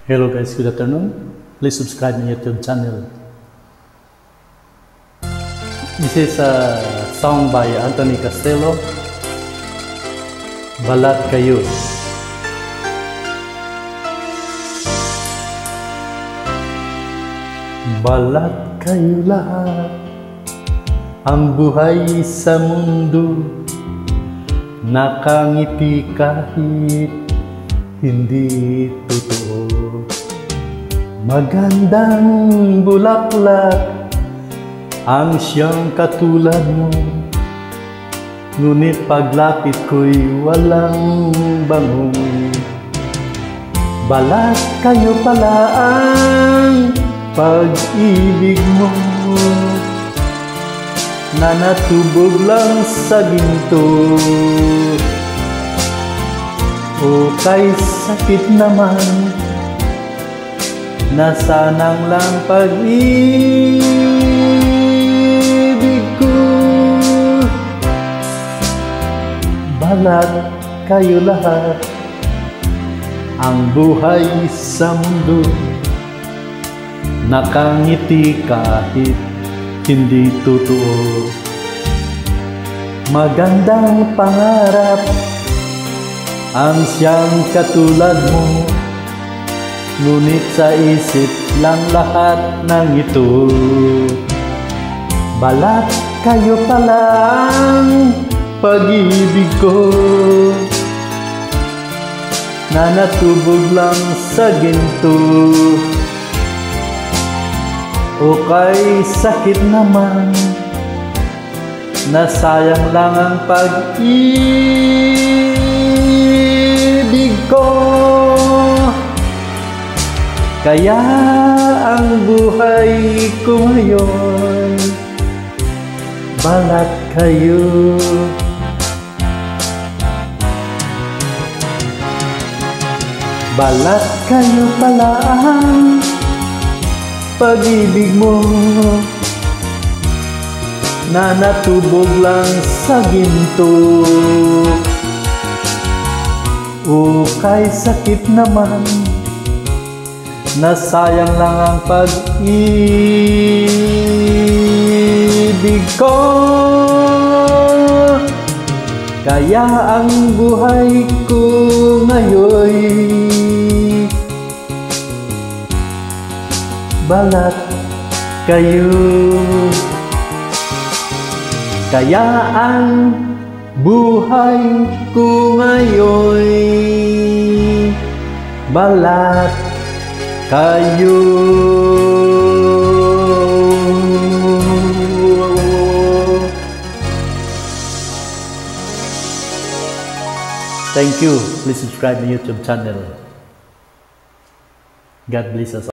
Hello guys, good afternoon. Please subscribe my YouTube channel. This is a song by Anthony Castello, Balat Kayo. Balat kayo lahat, ang buhay sa mundo, nakangiti kahit hindi totoo. Magandang bulaklak ang siyang katulad mo, ngunit paglapit ko'y walang bango. Balat kayo pala ang pag-ibig mo, na natubog lang sa ginto. O kay sakit naman, nasanang lang pag-ibig ko. Balat kayo lahat, ang buhay sa mundo, nakangiti kahit hindi totoo. Magandang pangarap ang siyang katulad mo, ngunit sa isip lang lahat ng ito. Balat kayo pala ang pag-ibig ko, na natubog lang sa ginto. O kay sakit naman, nasayang lang ang pag-ibig ko. Kaya ang buhay ko ngayon, balat kayo. Balat kayo pala ang pag-ibig mo, na natubog lang sa ginto. O kay sakit naman, nasayang lang ang pag-ibig ko. Kaya ang buhay ko ngayon, balat kayo. Kaya ang buhay ko ngayon, balat kayo. Thank you. Please subscribe my YouTube channel. God bless us all.